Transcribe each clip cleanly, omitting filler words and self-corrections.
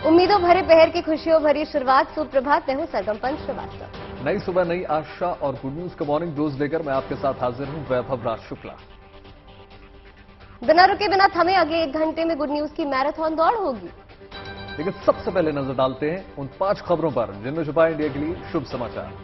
उम्मीदों भरे पहर की खुशियों भरी शुरुआत। सुप्रभात, मैं हूं सरगम पंच श्रीवास्तव। नई सुबह, नई आशा और गुड न्यूज का मॉर्निंग डोज लेकर मैं आपके साथ हाजिर हूं, वैभव राज शुक्ला। बिना रुके बिना थमे अगले 1 घंटे में गुड न्यूज की मैराथन दौड़ होगी। लेकिन सबसे पहले नजर डालते हैं उन 5 खबरों पर जिनमें छुपा इंडिया के लिए शुभ समाचार।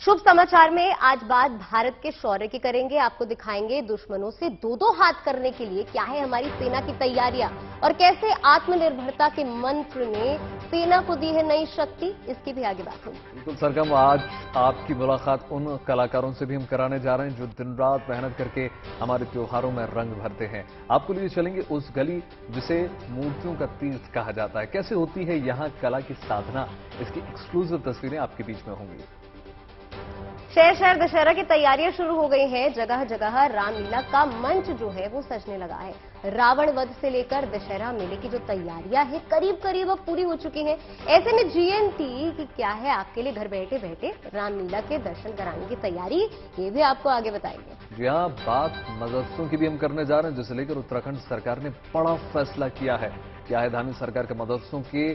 शुभ समाचार में आज बात भारत के शौर्य की करेंगे। आपको दिखाएंगे दुश्मनों से दो हाथ करने के लिए क्या है हमारी सेना की तैयारियां और कैसे आत्मनिर्भरता के मंत्र ने सेना को दी है नई शक्ति। इसकी भी आगे बात होगी। बिल्कुल सरगम, आज आपकी मुलाकात उन कलाकारों से भी हम कराने जा रहे हैं जो दिन रात मेहनत करके हमारे त्योहारों में रंग भरते हैं। आपको लिए चलेंगे उस गली जिसे मूर्तियों का तीर्थ कहा जाता है। कैसे होती है यहाँ कला की साधना, इसकी एक्सक्लूसिव तस्वीरें आपके बीच में होंगी। शहर शहर दशहरा की तैयारियां शुरू हो गई हैं। जगह जगह रामलीला का मंच जो है वो सजने लगा है। रावण वध से लेकर दशहरा मेले की जो तैयारियां हैं करीब करीब अब पूरी हो चुकी हैं। ऐसे में जीएनटी की क्या है आपके लिए घर बैठे बैठे रामलीला के दर्शन कराने की तैयारी, ये भी आपको आगे बताएंगे। जी हाँ, बात मदरसों की भी हम करने जा रहे हैं, जिसे लेकर उत्तराखंड सरकार ने बड़ा फैसला किया है। क्या है धामी सरकार के मदरसों के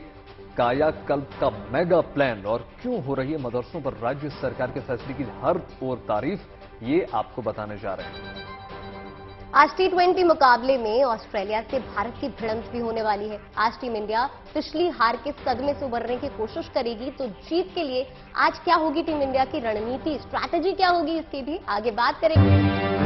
कायाकल्प का मेगा प्लान और क्यों हो रही है मदरसों पर राज्य सरकार के फैसले की हर ओर तारीफ, ये आपको बताने जा रहे हैं। आज T20 मुकाबले में ऑस्ट्रेलिया से भारत की भिड़ंत भी होने वाली है। आज टीम इंडिया पिछली हार के सदमे से उबरने की कोशिश करेगी, तो जीत के लिए आज क्या होगी टीम इंडिया की रणनीति, स्ट्रैटेजी क्या होगी, इसकी भी आगे बात करेंगे।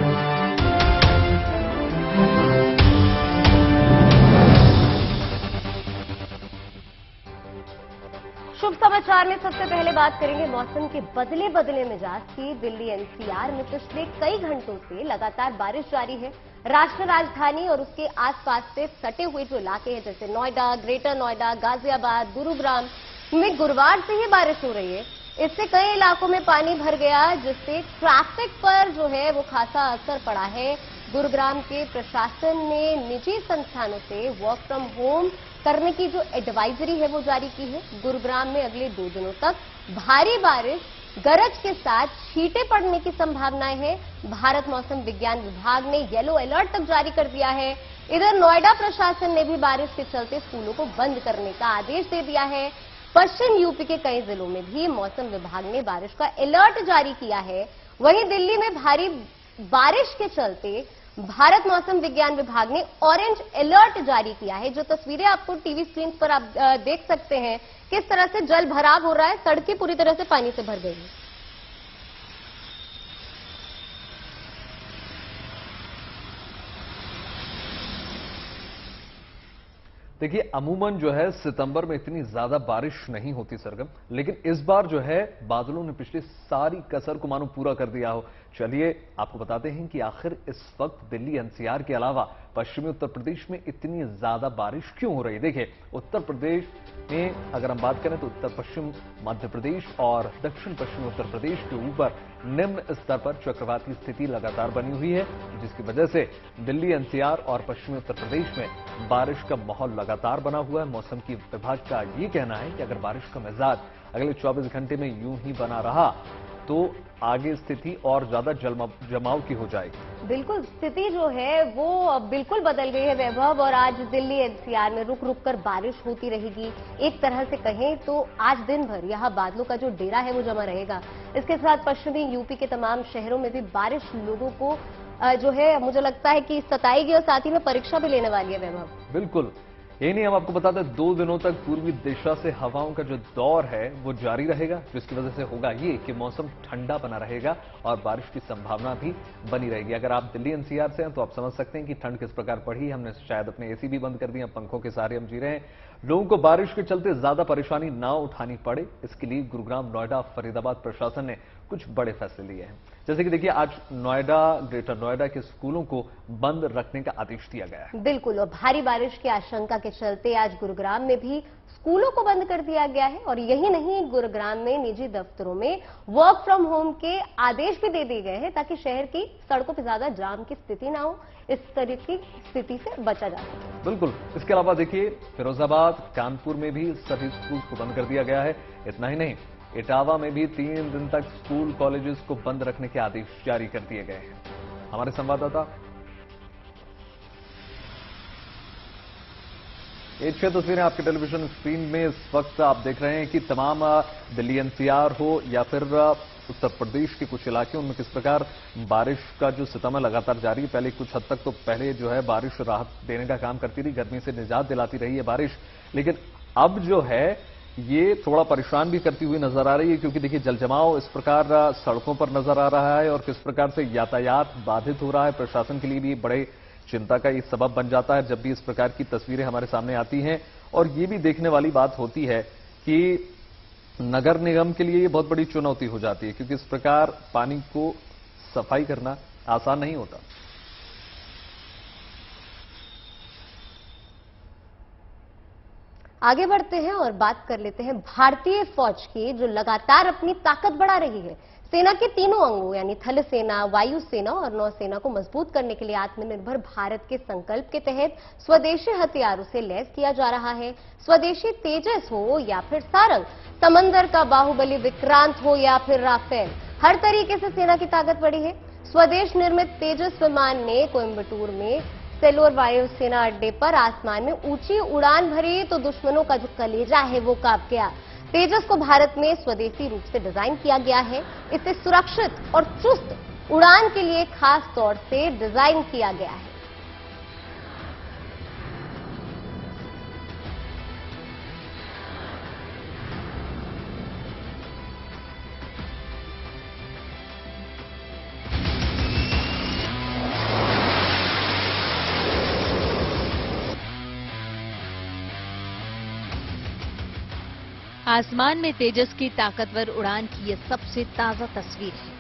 शुभ समाचार में सबसे पहले बात करेंगे मौसम के बदले मिजाज की। दिल्ली एनसीआर में पिछले कई घंटों से लगातार बारिश जारी है। राष्ट्रीय राजधानी और उसके आसपास से सटे हुए जो इलाके हैं जैसे नोएडा, ग्रेटर नोएडा, गाजियाबाद, गुरुग्राम में गुरुवार से ही बारिश हो रही है। इससे कई इलाकों में पानी भर गया, जिससे ट्रैफिक पर जो है वो खासा असर पड़ा है। गुरुग्राम के प्रशासन ने निजी संस्थानों से वर्क फ्रॉम होम करने की जो एडवाइजरी है वो जारी की है। गुरुग्राम में अगले 2 दिनों तक भारी बारिश गरज के साथ छींटे पड़ने की संभावनाएं है। भारत मौसम विज्ञान विभाग ने येलो अलर्ट तक जारी कर दिया है। इधर नोएडा प्रशासन ने भी बारिश के चलते स्कूलों को बंद करने का आदेश दे दिया है। पश्चिम यूपी के कई जिलों में भी मौसम विभाग ने बारिश का अलर्ट जारी किया है। वहीं दिल्ली में भारी बारिश के चलते भारत मौसम विज्ञान विभाग ने ऑरेंज अलर्ट जारी किया है। जो तस्वीरें आपको टीवी स्क्रीन पर आप देख सकते हैं, किस तरह से जल भराव हो रहा है, सड़कें पूरी तरह से पानी से भर गई हैं। देखिए, अमूमन जो है सितंबर में इतनी ज्यादा बारिश नहीं होती सरगम, लेकिन इस बार जो है बादलों ने पिछली सारी कसर को मानो पूरा कर दिया हो। चलिए आपको बताते हैं कि आखिर इस वक्त दिल्ली एनसीआर के अलावा पश्चिमी उत्तर प्रदेश में इतनी ज्यादा बारिश क्यों हो रही है। देखिए, उत्तर प्रदेश में अगर हम बात करें तो उत्तर पश्चिम मध्य प्रदेश और दक्षिण पश्चिमी उत्तर प्रदेश के ऊपर निम्न स्तर पर चक्रवाती स्थिति लगातार बनी हुई है, जिसकी वजह से दिल्ली एनसीआर और पश्चिमी उत्तर प्रदेश में बारिश का माहौल लगातार बना हुआ है। मौसम की विभाग का ये कहना है कि अगर बारिश का मिजाज अगले 24 घंटे में यूं ही बना रहा तो आगे स्थिति और ज्यादा जमाव की हो जाएगी। बिल्कुल, स्थिति जो है वो बिल्कुल बदल गई है वैभव, और आज दिल्ली एनसीआर में रुक रुक कर बारिश होती रहेगी। एक तरह से कहें तो आज दिन भर यहाँ बादलों का जो डेरा है वो जमा रहेगा। इसके साथ पश्चिमी यूपी के तमाम शहरों में भी बारिश लोगों को जो है मुझे लगता है कि सताएगी और साथ ही में परीक्षा भी लेने वाली है वैभव। बिल्कुल, ये नहीं, हम आपको बताते हैं 2 दिनों तक पूर्वी दिशा से हवाओं का जो दौर है वो जारी रहेगा, जिसकी वजह से होगा ये कि मौसम ठंडा बना रहेगा और बारिश की संभावना भी बनी रहेगी। अगर आप दिल्ली एनसीआर से हैं तो आप समझ सकते हैं कि ठंड किस प्रकार पड़ी। हमने शायद अपने एसी भी बंद कर दिए, पंखों के सहारे हम जी रहे हैं। लोगों को बारिश के चलते ज्यादा परेशानी ना उठानी पड़े, इसके लिए गुरुग्राम, नोएडा, फरीदाबाद प्रशासन ने कुछ बड़े फैसले लिए हैं। जैसे कि देखिए, आज नोएडा, ग्रेटर नोएडा के स्कूलों को बंद रखने का आदेश दिया गया है। बिल्कुल, और भारी बारिश की आशंका के चलते आज गुरुग्राम में भी स्कूलों को बंद कर दिया गया है। और यही नहीं, गुरुग्राम में निजी दफ्तरों में वर्क फ्रॉम होम के आदेश भी दे दिए गए हैं ताकि शहर की सड़कों पर ज्यादा जाम की स्थिति ना हो, इस तरह की स्थिति से बचा जा सके। बिल्कुल, इसके अलावा देखिए फिरोजाबाद, कानपुर में भी सभी स्कूल को बंद कर दिया गया है। इतना ही नहीं, इटावा में भी 3 दिन तक स्कूल कॉलेजेस को बंद रखने के आदेश जारी कर दिए गए हैं। हमारे संवाददाता ये 6 तस्वीरें आपके टेलीविजन स्क्रीन में इस वक्त आप देख रहे हैं कि तमाम दिल्ली एनसीआर हो या फिर उत्तर प्रदेश के कुछ इलाके, उनमें किस प्रकार बारिश का जो सितम है लगातार जारी है। पहले कुछ हद तक तो पहले जो है बारिश राहत देने का काम करती रही, गर्मी से निजात दिलाती रही है बारिश, लेकिन अब जो है ये थोड़ा परेशान भी करती हुई नजर आ रही है, क्योंकि देखिए जलजमाव इस प्रकार सड़कों पर नजर आ रहा है और किस प्रकार से यातायात बाधित हो रहा है। प्रशासन के लिए भी बड़े चिंता का ये सबब बन जाता है जब भी इस प्रकार की तस्वीरें हमारे सामने आती हैं। और ये भी देखने वाली बात होती है कि नगर निगम के लिए ये बहुत बड़ी चुनौती हो जाती है, क्योंकि इस प्रकार पानी को सफाई करना आसान नहीं होता। आगे बढ़ते हैं और बात कर लेते हैं भारतीय फौज की, जो लगातार अपनी ताकत बढ़ा रही है। सेना के तीनों अंगों यानी थल सेना, वायु सेना और नौसेना को मजबूत करने के लिए आत्मनिर्भर भारत के संकल्प के तहत स्वदेशी हथियारों से लैस किया जा रहा है। स्वदेशी तेजस हो या फिर सारंग, समंदर का बाहुबली विक्रांत हो या फिर राफेल, हर तरीके से सेना की ताकत बढ़ी है। स्वदेश निर्मित तेजस विमान ने कोयंबटूर में सेलोर वायुसेना अड्डे पर आसमान में ऊंची उड़ान भरी तो दुश्मनों का जो कलेजा है वो कांप गया। तेजस को भारत में स्वदेशी रूप से डिजाइन किया गया है। इसे सुरक्षित और चुस्त उड़ान के लिए खास तौर से डिजाइन किया गया है। आसमान में तेजस की ताकतवर उड़ान की ये सबसे ताजा तस्वीर है।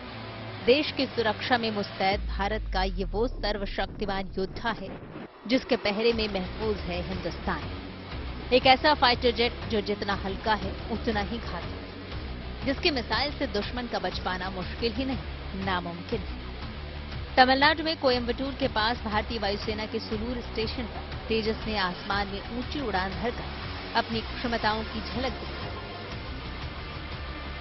देश की सुरक्षा में मुस्तैद भारत का ये वो सर्वशक्तिमान योद्धा है जिसके पहरे में महफूज है हिंदुस्तान। एक ऐसा फाइटर जेट जो जितना हल्का है उतना ही घातक है, जिसके मिसाइल से दुश्मन का बच पाना मुश्किल ही नहीं, नामुमकिन है। तमिलनाडु में कोयंबटूर के पास भारतीय वायुसेना के सुलूर स्टेशन पर तेजस ने आसमान में ऊंची उड़ान भरकर अपनी क्षमताओं की झलक दिखाई।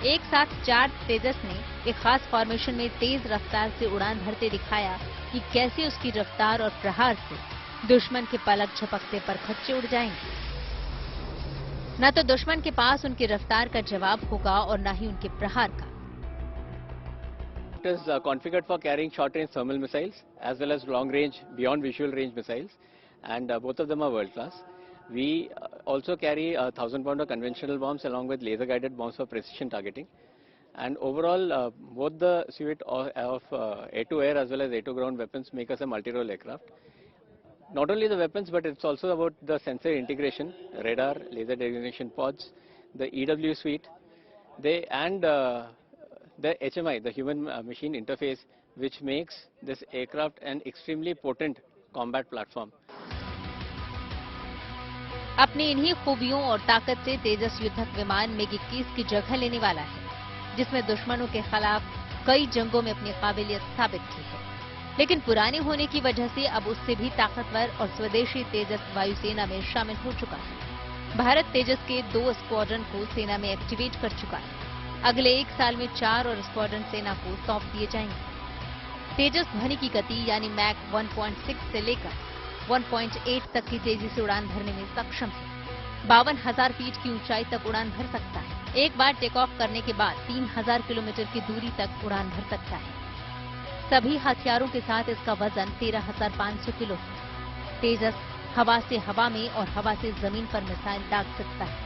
एक साथ 4 तेजस ने एक खास फॉर्मेशन में तेज रफ्तार से उड़ान भरते दिखाया कि कैसे उसकी रफ्तार और प्रहार से दुश्मन के पलक झपकते पर खच्चे उड़ जाएंगे। न तो दुश्मन के पास उनकी रफ्तार का जवाब होगा और न ही उनके प्रहार का। It is configured for carrying short-range thermal missiles as well as long-range, beyond visual range missiles, and both of them are world-class. We also carry 1,000-pounder conventional bombs along with laser-guided bombs for precision targeting. And overall, both the suite of air-to-air as well as air-to-ground weapons make us a multi-role aircraft. Not only the weapons, but it's also about the sensor integration, radar, laser designation pods, the EW suite, and the HMI, the human-machine interface, which makes this aircraft an extremely potent combat platform. अपनी इन्हीं खूबियों और ताकत से तेजस युद्धक विमान MiG-21 की जगह लेने वाला है, जिसमें दुश्मनों के खिलाफ कई जंगों में अपनी काबिलियत साबित की है। लेकिन पुराने होने की वजह से अब उससे भी ताकतवर और स्वदेशी तेजस वायुसेना में शामिल हो चुका है। भारत तेजस के 2 स्क्वाड्रन को सेना में एक्टिवेट कर चुका है। अगले 1 साल में 4 और स्क्वाड्रन सेना को सौंप दिए जाएंगे। तेजस ध्वनि की गति यानी मैक 1.6 से लेकर 1.8 तक की तेजी से उड़ान भरने में सक्षम है। 52,000 फीट की ऊंचाई तक उड़ान भर सकता है। एक बार टेक ऑफ करने के बाद 3,000 किलोमीटर की दूरी तक उड़ान भर सकता है। सभी हथियारों के साथ इसका वजन 13,500 किलो है। तेजस हवा से हवा में और हवा से जमीन पर मिसाइल दाग सकता है।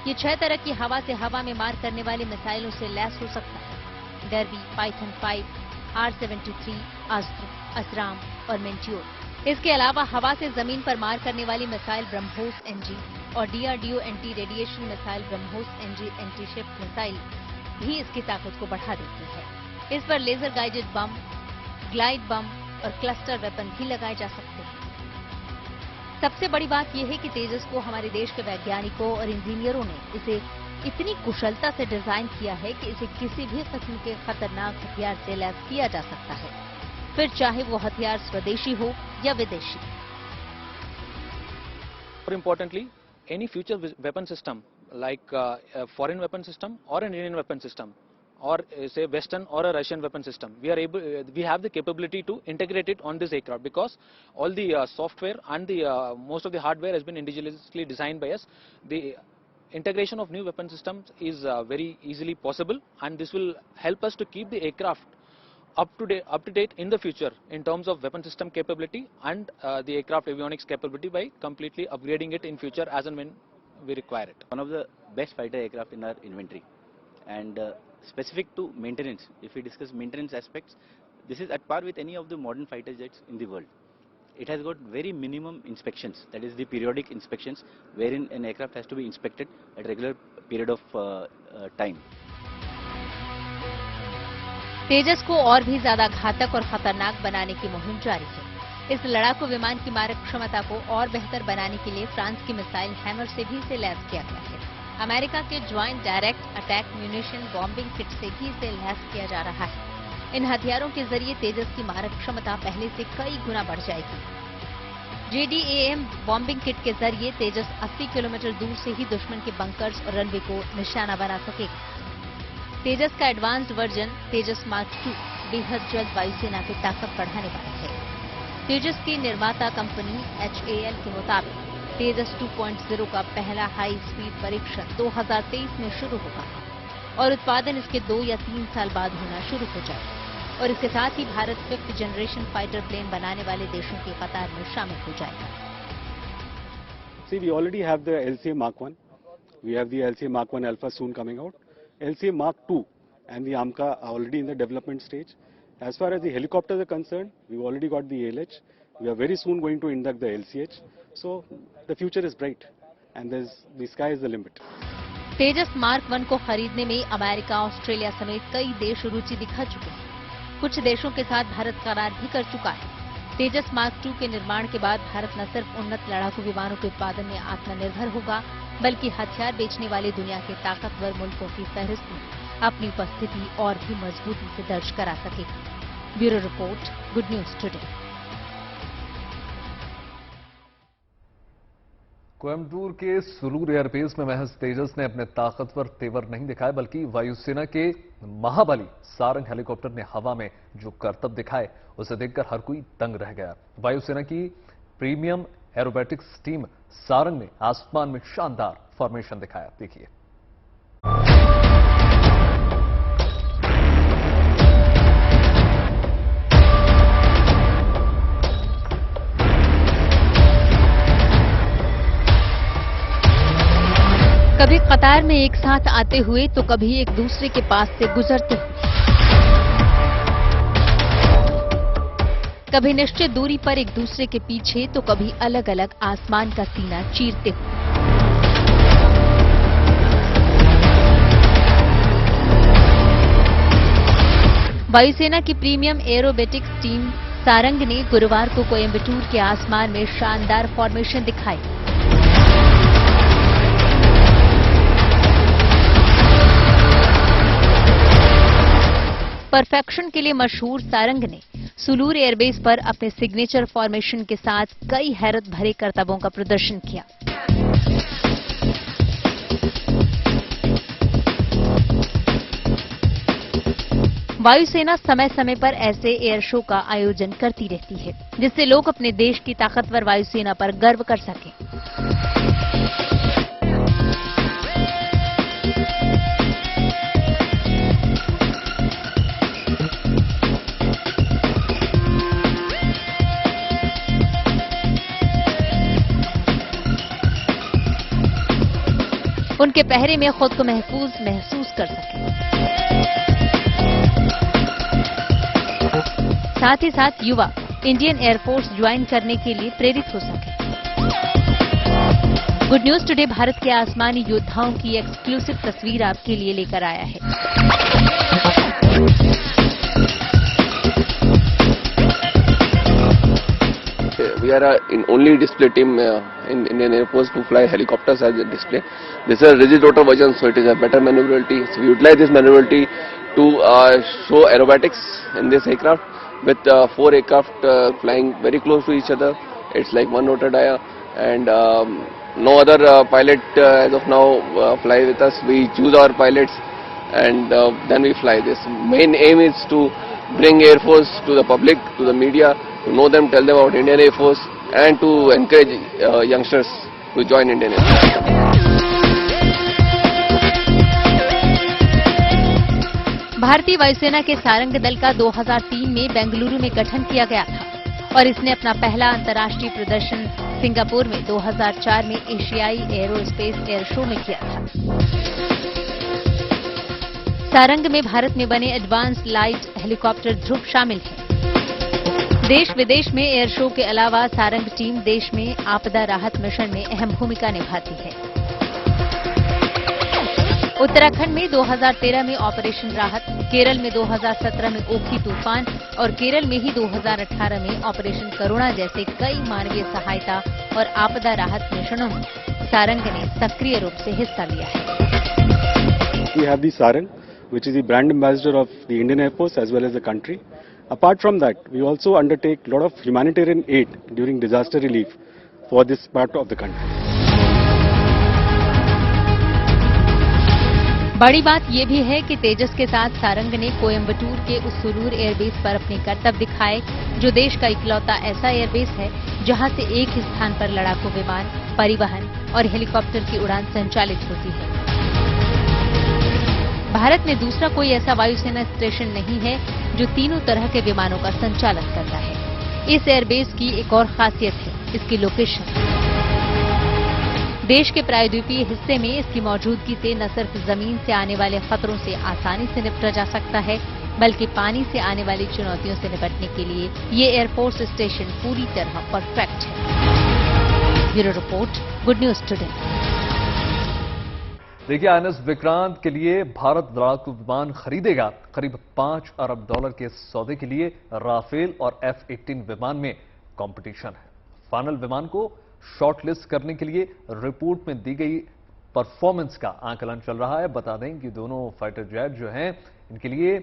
ये 6 तरह की हवा से हवा में मार करने वाली मिसाइलों से लैस हो सकता है। डर्बी, पाइथन 5, R-73, अस्त्र, असराम और मेंट्योर। इसके अलावा हवा से जमीन पर मार करने वाली मिसाइल ब्रह्मोस NG और DRDO anti radiation missile BrahMos NG anti ship missile भी इसकी ताकत को बढ़ा देती है। इस पर laser guided bomb, glide bomb और क्लस्टर वेपन भी लगाए जा सकते हैं। सबसे बड़ी बात यह है कि तेजस को हमारे देश के वैज्ञानिकों और इंजीनियरों ने इसे इतनी कुशलता से डिजाइन किया है कि इसे किसी भी किस्म के खतरनाक हथियार से लैस किया जा सकता है, फिर चाहे वो हथियार स्वदेशी हो या विदेशी। More importantly, any future weapon system like a foreign weapon system or an Indian weapon system, or say Western or a Russian weapon system, we have the capability to integrate it on this aircraft, because all the software and the most of the hardware has been indigenously designed by us. The integration of new weapon systems is very easily possible, and this will help us to keep the aircraft up to date in the future in terms of weapon system capability and the aircraft avionics capability, by completely upgrading it in future as and when we require it. One of the best fighter aircraft in our inventory, and specific to maintenance, if we discuss maintenance aspects, this is at par with any of the modern fighter jets in the world. It has got very minimum inspections, that is the periodic inspections, wherein an aircraft has to be inspected at regular period of time. तेजस को और भी ज्यादा घातक और खतरनाक बनाने की मुहिम जारी है। इस लड़ाकू विमान की मारक क्षमता को और बेहतर बनाने के लिए फ्रांस की मिसाइल हैमर से भी इसे लैस किया गया है। अमेरिका के joint direct attack munition bombing kit से भी इसे लैस किया जा रहा है। इन हथियारों के जरिए तेजस की मारक क्षमता पहले से कई गुना बढ़ जाएगी। JDAM बॉम्बिंग किट के जरिए तेजस 80 किलोमीटर दूर से ही दुश्मन के बंकर्स और रनवे को निशाना बना सकेगा। तेजस का एडवांस्ड वर्जन तेजस मार्क 2 बेहद जल्द वायुसेना की ताकत बढ़ाने वाला है। तेजस की निर्माता कंपनी HAL के मुताबिक तेजस 2.0 का पहला हाई स्पीड परीक्षण 2023 में शुरू होगा और उत्पादन इसके 2 या 3 साल बाद होना शुरू हो जाएगा, और इसके साथ ही Bharat 5th generation fighter plane बनाने वाले देशों की कतार में शामिल हो जाएगा। See, we already have the LCA Mark 1. We have the LCA Mark 1 Alpha soon coming out. LCA Mark 2 and the AMCA are already in the development stage. As far as the helicopters are concerned, we've already got the ALH. We are very soon going to induct the LCH. So the future is bright, and the sky is the limit. Tejas mark 1 को खरीदने में America, Australia समेत कई देश रुचि दिखा चुके हैं। कुछ देशों के साथ भारत करार भी कर चुका है। तेजस मार्क 2 के निर्माण के बाद भारत न सिर्फ उन्नत लड़ाकू विमानों के उत्पादन में आत्मनिर्भर होगा, बल्कि हथियार बेचने वाले दुनिया के ताकतवर मुल्कों की फहरिस्त में अपनी उपस्थिति और भी मजबूती से दर्ज करा सकेगा। Bureau report, good news today. Coimbatore के सुलूर एयरबेस में महज तेजस ने अपने ताकतवर तेवर नहीं दिखाए, बल्कि वायुसेना के महाबली सारंग हेलीकॉप्टर ने हवा में जो करतब दिखाए, उसे देखकर हर कोई दंग रह गया। वायुसेना की प्रीमियम एरोबेटिक्स टीम सारंग ने आसमान में शानदार फॉर्मेशन दिखाया। देखिए। कभी कतार में एक साथ आते हुए तो कभी एक दूसरे के पास से गुजरते हुए, कभी निश्चित दूरी पर एक दूसरे के पीछे तो कभी अलग अलग आसमान का सीना चीरते हुए। वायुसेना की प्रीमियम एरोबेटिक्स टीम सारंग ने गुरुवार को कोयम्बटूर के आसमान में शानदार फॉर्मेशन दिखाई। परफेक्शन के लिए मशहूर सारंग ने सुलूर एयरबेस पर अपने सिग्नेचर फॉर्मेशन के साथ कई हैरत भरे करतबों का प्रदर्शन किया। वायुसेना समय समय पर ऐसे एयर शो का आयोजन करती रहती है, जिससे लोग अपने देश की ताकतवर वायुसेना पर गर्व कर सकें। उनके पहरे में खुद को महसूस कर सकें। साथ ही साथ युवा इंडियन एयरफोर्स ज्वाइन करने के लिए प्रेरित हो सके। गुड न्यूज टुडे भारत के आसमानी योद्धाओं की एक्सक्लूसिव तस्वीर आपके लिए लेकर आया है। We are in only display team in Indian Air Force to fly helicopters as a display. This is a rigid rotor version, so it is a better maneuverability. So we utilize this maneuverability to show aerobatics in this aircraft with 4 aircraft flying very close to each other. It's like one rotor dia, and no other pilot as of now fly with us. We choose our pilots and then we fly. This main aim is to bring Air Force to the public, to the media, to know them, tell them about Indian Air Force, and to encourage youngsters to join Indian Air Force. भारतीय वायुसेना के सारंग दल का 2003 में बेंगलुरु में गठन किया गया था और इसने अपना पहला अंतर्राष्ट्रीय प्रदर्शन सिंगापुर में 2004 में एशियाई एरोस्पेस एयर शो में किया था। सारंग में भारत में बने एडवांस लाइट हेलीकॉप्टर ध्रुव शामिल हैं। देश विदेश में एयर शो के अलावा सारंग टीम देश में आपदा राहत मिशन में अहम भूमिका निभाती है। उत्तराखंड में 2013 में ऑपरेशन राहत, केरल में 2017 में ओखी तूफान और केरल में ही 2018 में ऑपरेशन करुणा जैसे कई मानवीय सहायता और आपदा राहत मिशनों में सारंग ने सक्रिय रूप से हिस्सा लिया है। We have the Sarang, which is the brand ambassador of the Indian Air Force as well as the country. Apart from that, we also undertake a lot of humanitarian aid during disaster relief for this part of the country. बड़ी बात यह भी है कि तेजस के साथ सारंग ने कोयम्बटूर के उस सुरूर एयरबेस पर अपने करतब दिखाए, जो देश का इकलौता ऐसा एयरबेस है जहां से एक ही स्थान पर लड़ाकू विमान, परिवहन और हेलीकॉप्टर की उड़ान संचालित होती है। भारत में दूसरा कोई ऐसा वायुसेना स्टेशन नहीं है जो तीनों तरह के विमानों का संचालन करता है। इस एयरबेस की एक और खासियत है इसकी लोकेशन। देश के प्रायद्वीपीय हिस्से में इसकी मौजूदगी से न सिर्फ जमीन से आने वाले खतरों से आसानी से निपटा जा सकता है, बल्कि पानी से आने वाली चुनौतियों से निपटने के लिए ये एयरफोर्स स्टेशन पूरी तरह परफेक्ट है। Bureau report, good news today. देखिए, INS विक्रांत के लिए भारत लड़ाकू विमान खरीदेगा। करीब $5 अरब के सौदे के लिए राफेल और F-18 विमान में कंपटीशन है। फाइनल विमान को शॉर्टलिस्ट करने के लिए रिपोर्ट में दी गई परफॉर्मेंस का आकलन चल रहा है। बता दें कि दोनों फाइटर जेट जो हैं, इनके लिए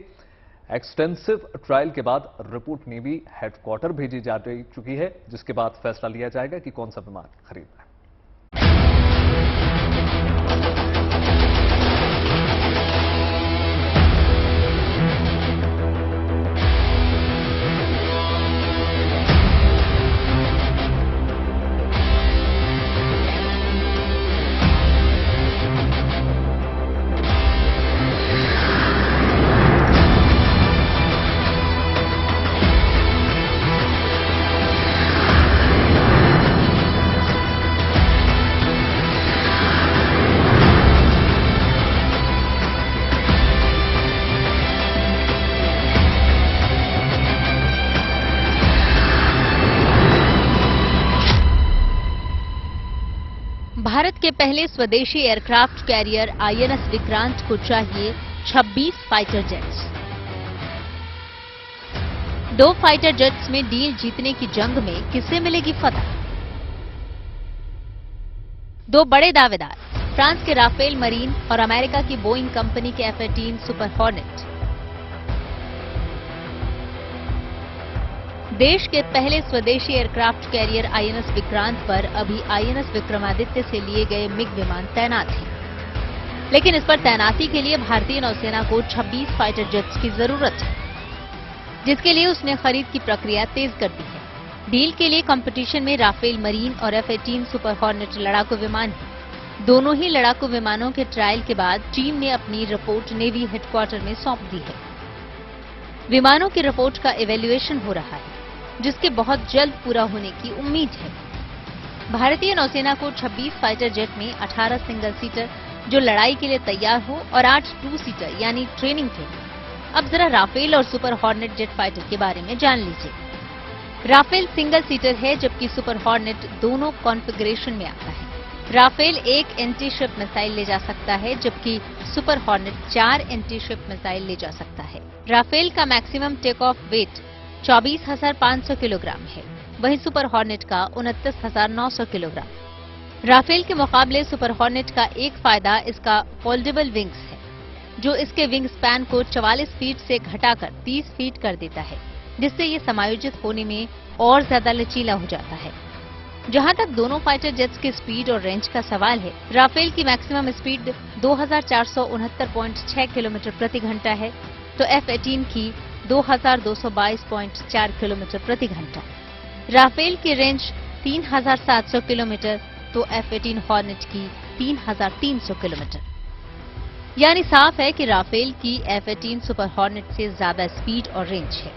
एक्सटेंसिव ट्रायल के बाद रिपोर्ट नेवी हेडक्वार्टर भेजी जा चुकी है, जिसके बाद फैसला लिया जाएगा कि कौन सा विमान खरीदना है। भारत के पहले स्वदेशी एयरक्राफ्ट कैरियर INS विक्रांत को चाहिए 26 फाइटर जेट्स। 2 फाइटर जेट्स में डील जीतने की जंग में किसे मिलेगी फतह? 2 बड़े दावेदार, फ्रांस के राफेल मरीन और अमेरिका की बोइंग कंपनी के F-18 सुपर हॉर्नेट। देश के पहले स्वदेशी एयरक्राफ्ट कैरियर INS विक्रांत पर अभी INS विक्रमादित्य से लिए गए मिग विमान तैनात हैं, लेकिन इस पर तैनाती के लिए भारतीय नौसेना को 26 फाइटर जेट्स की जरूरत है, जिसके लिए उसने खरीद की प्रक्रिया तेज कर दी है। डील के लिए कंपटीशन में राफेल मरीन और F-18 सुपर हॉर्नेट लड़ाकू विमान हैं। दोनों ही लड़ाकू विमानों के ट्रायल के बाद टीम ने अपनी रिपोर्ट नेवी हेडक्वार्टर में सौंप दी है। विमानों की रिपोर्ट का इवैल्यूएशन हो रहा है, जिसके बहुत जल्द पूरा होने की उम्मीद है। भारतीय नौसेना को 26 फाइटर जेट में 18 सिंगल सीटर जो लड़ाई के लिए तैयार हो और 8 2 सीटर यानी ट्रेनिंग के लिए। अब जरा राफेल और सुपर हॉर्नेट जेट फाइटर के बारे में जान लीजिए। राफेल सिंगल सीटर है, जबकि सुपर हॉर्नेट दोनों कॉन्फ़िगरेशन में आता है। राफेल 1 एंटी शिप मिसाइल ले जा सकता है, जबकि super hornet 4 anti ship missile ले जा सकता है। राफेल का maximum take off weight 24,500 kilogram है, वहीं सुपर हॉर्नेट का 29,900 किलोग्राम। राफेल के मुकाबले सुपर हॉर्नेट का एक फायदा इसका फोल्डेबल विंग्स है, जो इसके विंग स्पैन को 44 फीट से घटाकर 30 फीट कर देता है, जिससे ये समायोजित होने में और ज्यादा लचीला हो जाता है। जहां तक दोनों फाइटर जेट्स की स्पीड और रेंज का सवाल है, राफेल की मैक्सिमम स्पीड 2469.6 किलोमीटर प्रति घंटा है, तो F-18 की 2222.4 किलोमीटर प्रति घंटा। राफेल की रेंज 3700 किलोमीटर, तो F-18 हॉर्नेट की 3300 किलोमीटर। यानी साफ है कि राफेल की F-18 सुपर हॉर्नेट से ज्यादा स्पीड और रेंज है।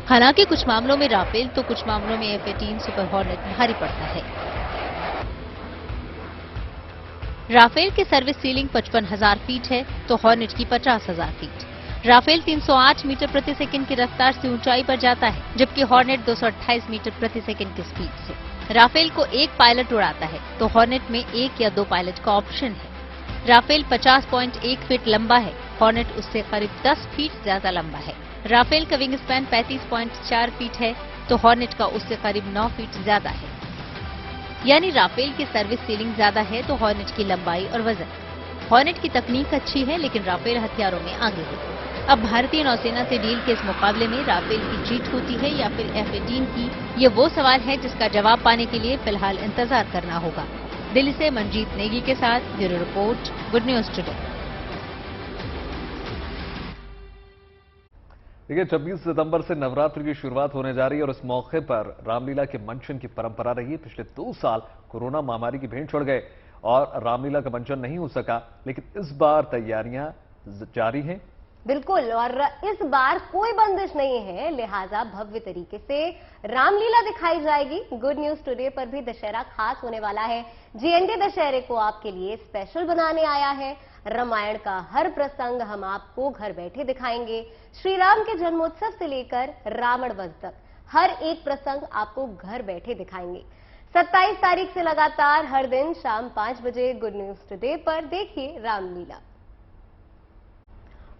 हालांकि कुछ मामलों में राफेल तो कुछ मामलों में F-18 सुपर हॉर्नेट भारी पड़ता है। राफेल की सर्विस सीलिंग 55,000 फीट है, तो हॉर्नेट की 50,000 फीट। राफेल 308 मीटर प्रति सेकंड की रफ्तार से ऊंचाई पर जाता है, जबकि हॉर्नेट 228 मीटर प्रति सेकंड की स्पीड से। राफेल को एक पायलट उड़ाता है, तो हॉर्नेट में 1 या 2 पायलट का ऑप्शन है। राफेल 50.1 फीट लंबा है, हॉर्नेट उससे करीब 10 फीट ज्यादा लंबा है। राफेल का विंग स्पैन 35.4 फीट है, तो हॉर्नेट का उससे करीब 9 फीट ज्यादा है। यानी राफेल की सर्विस सीलिंग ज्यादा है, तो हॉर्नेट की लंबाई और वजन। हॉर्नेट की तकनीक अच्छी है, लेकिन राफेल हथियारों में आगे है। अब भारतीय नौसेना से डील के इस मुकाबले में राफेल की जीत होती है या फिर F-18 की, ये वो सवाल है जिसका जवाब पाने के लिए फिलहाल इंतजार करना होगा। दिल्ली से मनजीत नेगी के साथ bureau report, good news today. देखिए, 26 सितंबर से नवरात्र की शुरुआत होने जा रही है और इस मौके पर रामलीला के मंचन की परंपरा रही है। पिछले 2 साल कोरोना महामारी की भेंट चढ़ गए और रामलीला का मंचन नहीं हो सका, लेकिन इस बार तैयारियां जारी हैं। बिल्कुल, और इस बार कोई बंदिश नहीं है, लिहाजा भव्य तरीके से रामलीला दिखाई जाएगी। गुड न्यूज टुडे पर भी दशहरा खास होने वाला है। GND दशहरे को आपके लिए स्पेशल बनाने आया है। रामायण का हर प्रसंग हम आपको घर बैठे दिखाएंगे। श्री राम के जन्मोत्सव से लेकर रावण वध तक हर एक प्रसंग आपको घर बैठे दिखाएंगे। 27 तारीख से लगातार हर दिन शाम 5 बजे गुड न्यूज टुडे पर देखिए रामलीला।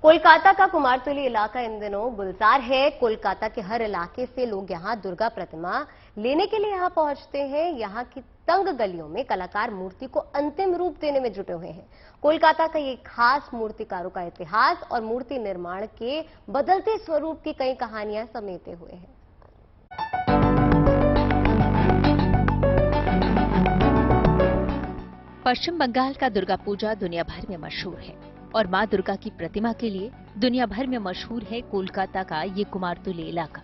कोलकाता का कुमारटुली इलाका इन दिनों गुलजार है। कोलकाता के हर इलाके से लोग यहां दुर्गा प्रतिमा लेने के लिए यहां पहुंचते हैं। यहां की तंग गलियों में कलाकार मूर्ति को अंतिम रूप देने में जुटे हुए हैं। कोलकाता का ये खास मूर्तिकारों का इतिहास और मूर्ति निर्माण के बदलते स्वरूप की कई कहानियां समेटे हुए हैं। पश्चिम बंगाल का दुर्गा पूजा दुनिया भर में मशहूर है और मां दुर्गा की प्रतिमा के लिए दुनिया भर में मशहूर है कोलकाता का ये कुमारटुली इलाका।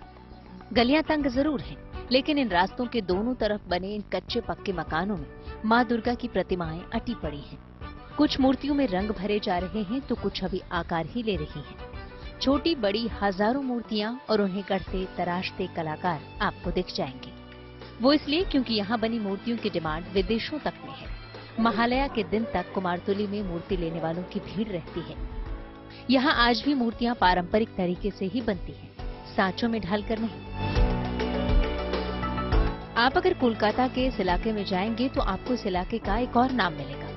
गलियां तंग जरूर हैं, लेकिन इन रास्तों के दोनों तरफ बने इन कच्चे पक्के मकानों में मां दुर्गा की प्रतिमाएं अटी पड़ी हैं। कुछ मूर्तियों में रंग भरे जा रहे हैं, तो कुछ अभी आकार ही ले रही हैं। छोटी बड़ी हजारों मूर्तियां और उन्हें गढ़ते तराशते कलाकार आपको दिख जाएंगे। वो इसलिए क्योंकि यहाँ बनी मूर्तियों की डिमांड विदेशों तक में है। महालया के दिन तक कुमारटुली में मूर्ति लेने वालों की भीड़ रहती है। यहाँ आज भी मूर्तियां पारंपरिक तरीके से ही बनती हैं, सांचों में ढलकर नहीं। आप अगर कोलकाता के इस इलाके में जाएंगे तो आपको इस इलाके का एक और नाम मिलेगा,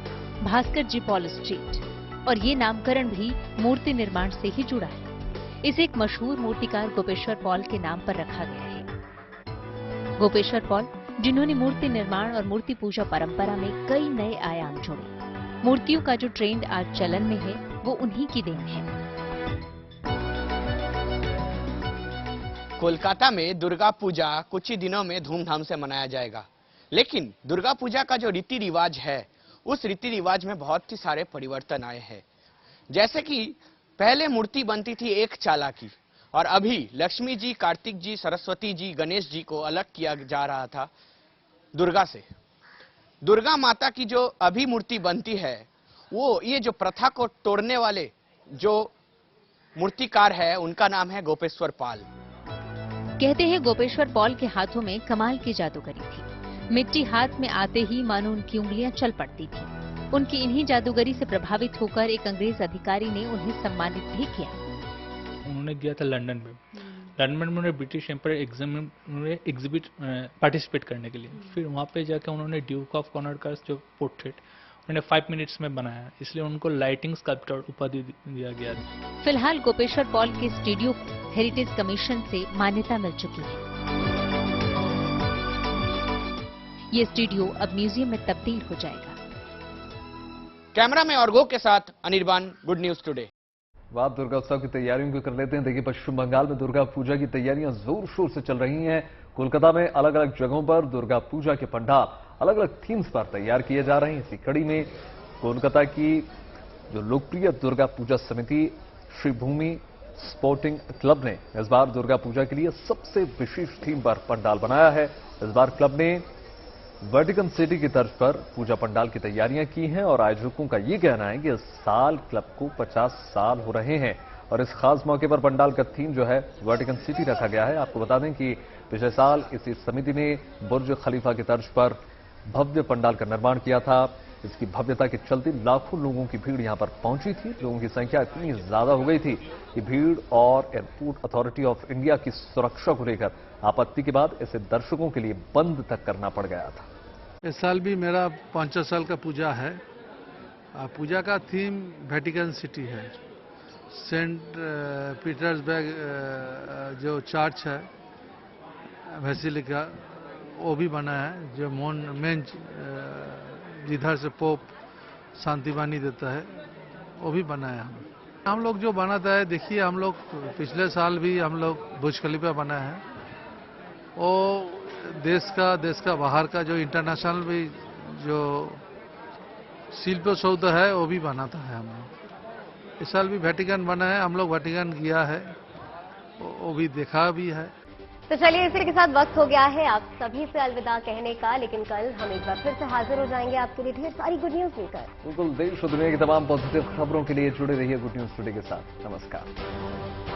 भास्कर जी पॉल स्ट्रीट। और ये नामकरण भी मूर्ति निर्माण से ही जुड़ा है। इसे एक मशहूर मूर्तिकार गोपेश्वर पॉल के नाम पर रखा गया है। गोपेश्वर पॉल, जिन्होंने मूर्ति निर्माण और मूर्ति पूजा परंपरा में कई नए आयाम जोड़े। मूर्तियों का जो ट्रेंड आज चलन में है, वो उन्हीं की देन है। कोलकाता में दुर्गा पूजा कुछ ही दिनों में धूमधाम से मनाया जाएगा, लेकिन दुर्गा पूजा का जो रीति रिवाज है, उस रीति रिवाज में बहुत ही सारे परिवर्तन आए हैं। जैसे कि पहले मूर्ति बनती थी एक चाला की, और अभी लक्ष्मी जी, कार्तिक जी, सरस्वती जी, गणेश जी को अलग किया जा रहा था दुर्गा से। दुर्गा माता की जो अभी मूर्ति बनती है, वो ये जो प्रथा को तोड़ने वाले जो मूर्तिकार है, उनका नाम है गोपेश्वर पाल। कहते हैं गोपेश्वर पॉल के हाथों में कमाल की जादूगरी थी। मिट्टी हाथ में आते ही मानो उनकी उंगलियां चल पड़ती थी। उनकी इन्हीं जादूगरी से प्रभावित होकर एक अंग्रेज अधिकारी ने उन्हें सम्मानित भी किया। उन्होंने गया था लंदन में। लंदन में उन्होंने ब्रिटिश एम्पायर एग्जाम में एग्जिबिट पार्टिसिपेट करने के लिए, फिर वहाँ पे जाकर उन्होंने ड्यूक ऑफ कॉर्नर का जो पोर्ट्रेट उन्होंने 5 मिनट्स में बनाया, इसलिए उनको लाइटिंग स्कल्पटर उपाधि दिया गया। फिलहाल गोपेश्वर पॉल के स्टूडियो को हेरिटेज कमीशन से मान्यता मिल चुकी है। ये स्टूडियो अब म्यूजियम में तब्दील हो जाएगा। कैमरा में ऑर्गो के साथ अनिर्बान, गुड न्यूज टुडे। बात दुर्गा उत्सव की तैयारियों की कर लेते हैं। देखिए, पश्चिम बंगाल में दुर्गा पूजा की तैयारियां जोर शोर से चल रही हैं। कोलकाता में अलग अलग जगहों पर दुर्गा पूजा के पंडाल अलग अलग थीम्स पर तैयार किए जा रहे हैं। इसी कड़ी में कोलकाता की जो लोकप्रिय दुर्गा पूजा समिति श्री भूमि स्पोर्टिंग क्लब ने इस बार दुर्गा पूजा के लिए सबसे विशेष थीम पर पंडाल बनाया है। इस बार क्लब ने वेटिकन सिटी की तर्ज पर पूजा पंडाल की तैयारियां की हैं और आयोजकों का ये कहना है कि इस साल क्लब को 50 साल हो रहे हैं और इस खास मौके पर पंडाल का थीम जो है वेटिकन सिटी रखा गया है। आपको बता दें कि पिछले साल इसी समिति ने बुर्ज खलीफा की तर्ज पर भव्य पंडाल का निर्माण किया था। इसकी भव्यता के चलते लाखों लोगों की भीड़ यहां पर पहुंची थी। लोगों की संख्या इतनी ज्यादा हो गई थी कि भीड़ और एयरपोर्ट अथॉरिटी ऑफ इंडिया की सुरक्षा को लेकर आपत्ति के बाद इसे दर्शकों के लिए बंद तक करना पड़ गया था। इस साल भी मेरा 50 साल का पूजा है। पूजा का थीम वेटिकन सिटी है। सेंट पीटर्सबर्ग जो चर्च है बेसिलिका वो भी बना है, जो मेन जिधर से पोप शांति वाणी देता है वो भी बनाया है। हम लोग जो बनाता है, देखिए हम लोग पिछले साल भी हम लोग बुर्ज खलीफा बनाया है। वो देश का बाहर का जो इंटरनेशनल भी जो शिल्प सौध है वो भी बनाता है हम लोग। इस साल भी वेटिकन बना है, हम लोग वेटिकन गया है, वो भी देखा भी है। तो चलिए इसी के साथ वक्त हो गया है आप सभी से अलविदा कहने का, लेकिन कल हम एक बार फिर से हाजिर हो जाएंगे आपके लिए ढेर सारी गुड न्यूज लेकर। बिल्कुल, देश और दुनिया की तमाम पॉजिटिव खबरों के लिए जुड़े रहिए गुड न्यूज टुडे के साथ। नमस्कार।